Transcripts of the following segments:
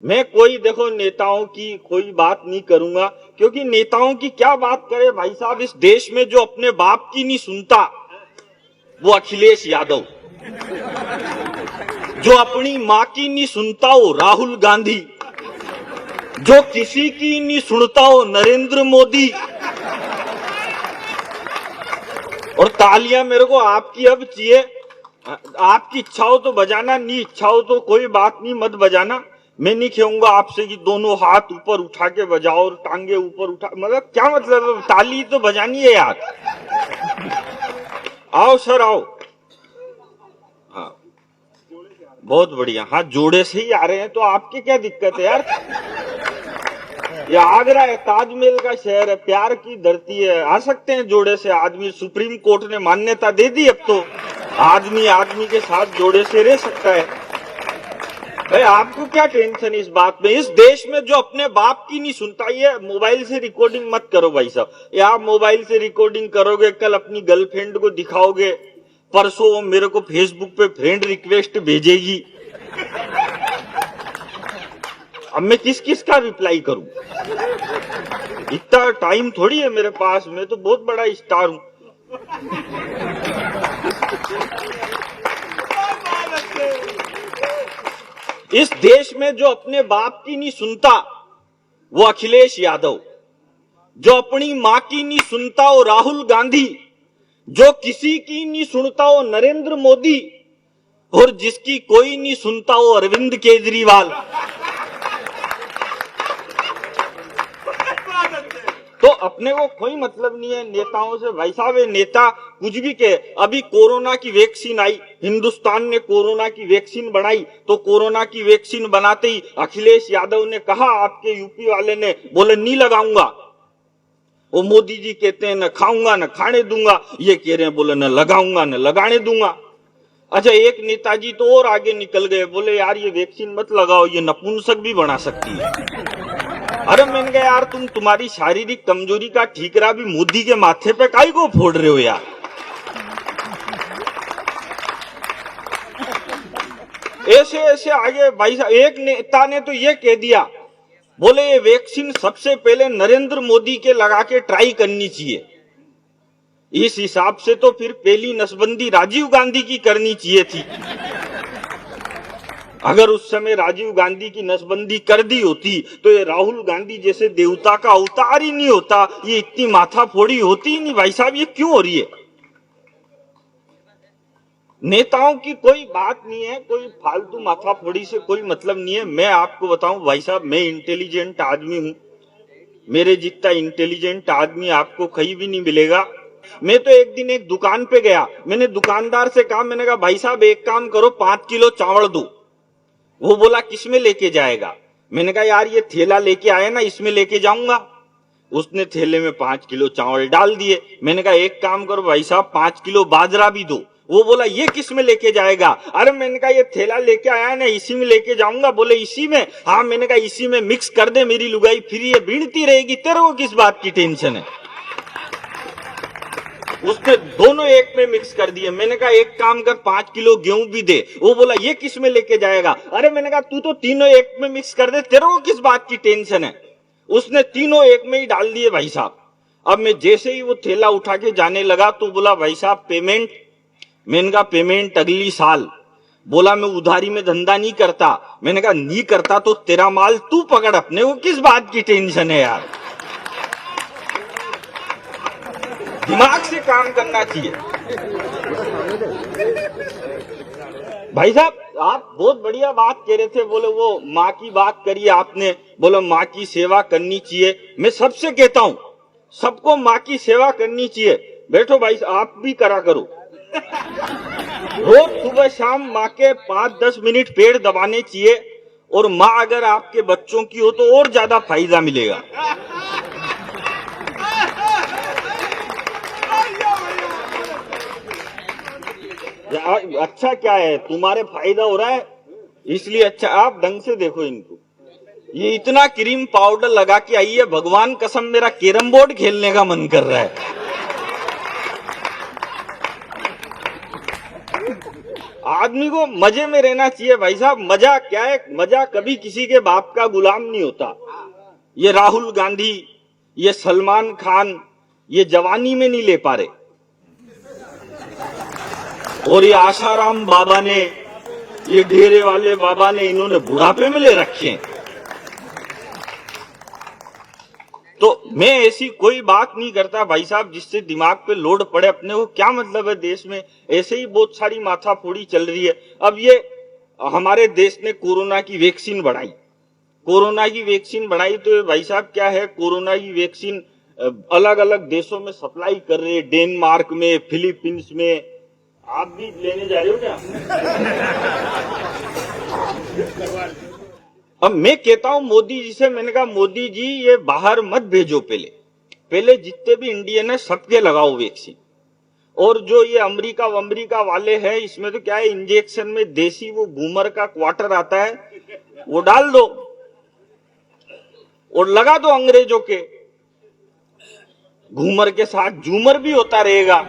मैं कोई देखो नेताओं की कोई बात नहीं करूंगा, क्योंकि नेताओं की क्या बात करे भाई साहब। इस देश में जो अपने बाप की नहीं सुनता वो अखिलेश यादव, जो अपनी माँ की नहीं सुनता वो राहुल गांधी, जो किसी की नहीं सुनता वो नरेंद्र मोदी। और तालियां मेरे को आपकी अब चाहिए। आपकी इच्छा हो तो बजाना, नहीं इच्छा हो तो कोई बात नहीं, मत बजाना। मैं नहीं कहूंगा आपसे कि दोनों हाथ ऊपर उठा के बजाओ और टांगे ऊपर उठा, मतलब क्या मतलब है? ताली तो बजानी है यार। आओ सर आओ। हाँ बहुत बढ़िया। हाँ जोड़े से ही आ रहे हैं तो आपकी क्या दिक्कत है यार। ये आगरा है, ताजमहल का शहर है, प्यार की धरती है, आ सकते हैं जोड़े से आदमी। सुप्रीम कोर्ट ने मान्यता दे दी, अब तो आदमी आदमी के साथ जोड़े से रह सकता है। भाई आपको क्या टेंशन इस बात में। इस देश में जो अपने बाप की नहीं सुनता, ये मोबाइल से रिकॉर्डिंग मत करो भाई साहब। ये आप मोबाइल से रिकॉर्डिंग करोगे, कल अपनी गर्लफ्रेंड को दिखाओगे, परसों वो मेरे को फेसबुक पे फ्रेंड रिक्वेस्ट भेजेगी। अब मैं किस किस का रिप्लाई करूं? इतना टाइम थोड़ी है मेरे पास, मैं तो बहुत बड़ा स्टार हूं। इस देश में जो अपने बाप की नहीं सुनता वो अखिलेश यादव, जो अपनी मां की नहीं सुनता वो राहुल गांधी, जो किसी की नहीं सुनता वो नरेंद्र मोदी, और जिसकी कोई नहीं सुनता वो अरविंद केजरीवाल। तो अपने को कोई मतलब नहीं है नेताओं से भाई साहब। ये नेता कुछ भी कहे। अभी कोरोना की वैक्सीन आई, हिंदुस्तान ने कोरोना की वैक्सीन बनाई, तो कोरोना की वैक्सीन बनाते ही अखिलेश यादव ने कहा, आपके यूपी वाले ने बोले नहीं लगाऊंगा। वो मोदी जी कहते हैं न खाऊंगा न खाने दूंगा, ये कह रहे हैं बोले न लगाऊंगा न लगाने दूंगा। अच्छा एक नेताजी तो और आगे निकल गए, बोले यार ये वैक्सीन मत लगाओ, ये नपुंसक भी बना सकती है। अरे मैंने कहा यार तुम्हारी शारीरिक कमजोरी का ठीकरा भी मोदी के माथे पे काहे को फोड़ रहे हो यार। ऐसे ऐसे आगे भाई साहब। एक नेता ने तो ये कह दिया, बोले ये वैक्सीन सबसे पहले नरेंद्र मोदी के लगा के ट्राई करनी चाहिए। इस हिसाब से तो फिर पहली नसबंदी राजीव गांधी की करनी चाहिए थी। अगर उस समय राजीव गांधी की नसबंदी कर दी होती तो ये राहुल गांधी जैसे देवता का अवतार ही नहीं होता, ये इतनी माथाफोड़ी होती ही नहीं। भाई साहब ये क्यों हो रही है? नेताओं की कोई बात नहीं है, कोई फालतू माथाफोड़ी से कोई मतलब नहीं है। मैं आपको बताऊं भाई साहब, मैं इंटेलिजेंट आदमी हूं। मेरे जितना इंटेलिजेंट आदमी आपको कहीं भी नहीं मिलेगा। मैं तो एक दिन एक दुकान पे गया, मैंने दुकानदार से कहा, मैंने कहा भाई साहब एक काम करो 5 किलो चावल दो। वो बोला किसमें लेके जाएगा? मैंने कहा यार ये थैला लेके आया ना, इसमें लेके जाऊंगा। उसने थैले में 5 किलो चावल डाल दिए। मैंने कहा एक काम करो भाई साहब 5 किलो बाजरा भी दो। वो बोला ये किस में लेके जाएगा? अरे मैंने कहा ये थैला लेके आया ना, इसी में लेके जाऊंगा। बोले इसी में? हाँ। मैंने कहा इसी में मिक्स कर दे मेरी लुगाई, फिर ये बीनती रहेगी, तेरे को किस बात की टेंशन है? उसने दोनों एक में मिक्स कर दिए। मैंने कहा एक काम कर 5 किलो गेहूं भी दे। वो बोला ये किस में लेके जाएगा? अरे मैंने कहा तू तो तीनों एक में मिक्स कर दे, तेरे को किस बात की टेंशन है? उसने तीनों एक में ही डाल दिए भाई साहब। अब मैं जैसे ही वो थैला उठा के जाने लगा तो बोला भाई साहब पेमेंट। मैंने कहा पेमेंट अगली साल। बोला मैं उधारी में धंधा नहीं करता। मैंने कहा नहीं करता तो तेरा माल तू पकड़, अपने को किस बात की टेंशन है यार। दिमाग से काम करना चाहिए भाई साहब। आप बहुत बढ़िया बात कह रहे थे, बोले वो माँ की बात करी आपने, बोले माँ की सेवा करनी चाहिए। मैं सबसे कहता हूँ सबको माँ की सेवा करनी चाहिए। बैठो भाई आप भी करा करो। रोज सुबह शाम माँ के 5-10 मिनट पेड़ दबाने चाहिए। और माँ अगर आपके बच्चों की हो तो और ज्यादा फायदा मिलेगा। अच्छा क्या है, तुम्हारे फायदा हो रहा है इसलिए अच्छा। आप ढंग से देखो इनको, ये इतना क्रीम पाउडर लगा के आई है, भगवान कसम मेरा कैरम बोर्ड खेलने का मन कर रहा है। आदमी को मजे में रहना चाहिए भाई साहब। मजा क्या है? मजा कभी किसी के बाप का गुलाम नहीं होता। ये राहुल गांधी, ये सलमान खान, ये जवानी में नहीं ले पा रहे, और ये आशाराम बाबा ने, ये डेरे वाले बाबा ने, इन्होंने बुढ़ापे में ले रखे हैं। तो मैं ऐसी कोई बात नहीं करता भाई साहब जिससे दिमाग पे लोड पड़े। अपने को क्या मतलब है देश में? ऐसे ही बहुत सारी माथाफोड़ी चल रही है। अब ये हमारे देश ने कोरोना की वैक्सीन बढ़ाई, कोरोना की वैक्सीन बढ़ाई तो भाई साहब क्या है, कोरोना की वैक्सीन अलग अलग देशों में सप्लाई कर रहे हैं, डेनमार्क में, फिलीपींस में। आप भी लेने जा रहे हो क्या? अब मैं कहता हूं मोदी जी से, मैंने कहा मोदी जी ये बाहर मत भेजो, पहले जितने भी इंडियन है सबके लगाओ वैक्सीन। और जो ये अमेरिका वाले हैं, इसमें तो क्या है, इंजेक्शन में देसी वो घूमर का क्वार्टर आता है, वो डाल दो और लगा दो अंग्रेजों के। घूमर के साथ झूमर भी होता रहेगा।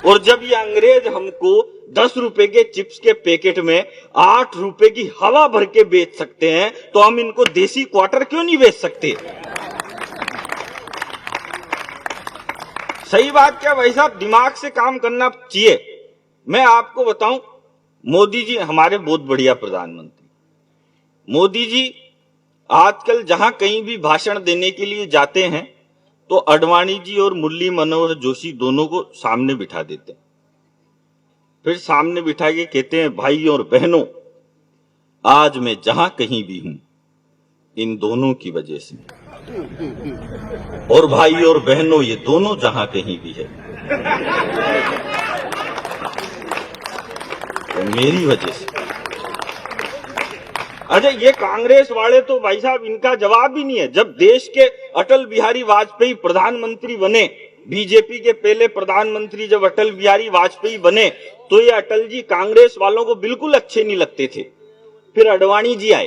और जब ये अंग्रेज हमको 10 रुपए के चिप्स के पैकेट में 8 रुपए की हवा भर के बेच सकते हैं, तो हम इनको देसी क्वार्टर क्यों नहीं बेच सकते? सही बात क्या भाई साहब? दिमाग से काम करना चाहिए। मैं आपको बताऊं, मोदी जी हमारे बहुत बढ़िया प्रधानमंत्री। मोदी जी आजकल जहां कहीं भी भाषण देने के लिए जाते हैं तो अडवाणी जी और मुरली मनोहर जोशी दोनों को सामने बिठा देते हैं। फिर सामने बिठा के कहते हैं, भाई और बहनों, आज मैं जहां कहीं भी हूं इन दोनों की वजह से। और भाई और बहनों, ये दोनों जहां कहीं भी है तो मेरी वजह से। अच्छा, ये कांग्रेस वाले तो भाई साहब इनका जवाब ही नहीं है। जब देश के अटल बिहारी वाजपेयी प्रधानमंत्री बने, बीजेपी के पहले प्रधानमंत्री जब अटल बिहारी वाजपेयी बने, तो ये अटल जी कांग्रेस वालों को बिल्कुल अच्छे नहीं लगते थे। फिर अडवाणी जी आए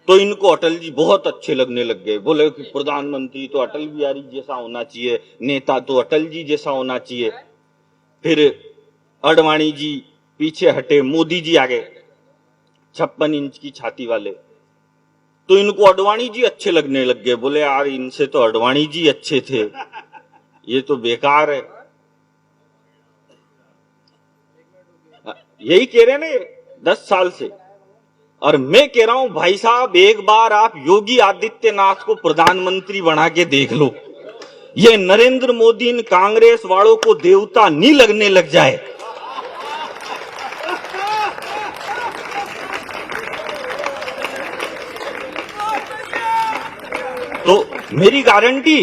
तो इनको अटल जी बहुत अच्छे लगने लग गए। बोले कि प्रधानमंत्री तो अटल बिहारी जैसा होना चाहिए, नेता तो अटल जी जैसा होना चाहिए। फिर अडवाणी जी पीछे हटे, मोदी जी आ गए 56 इंच की छाती वाले, तो इनको अडवाणी जी अच्छे लगने लग गए। बोले यार इनसे तो अडवाणी जी अच्छे थे, ये तो बेकार है। यही कह रहे ना 10 साल से। और मैं कह रहा हूं भाई साहब, एक बार आप योगी आदित्यनाथ को प्रधानमंत्री बना के देख लो, ये नरेंद्र मोदी इन कांग्रेस वालों को देवता नहीं लगने लग जाए। तो मेरी गारंटी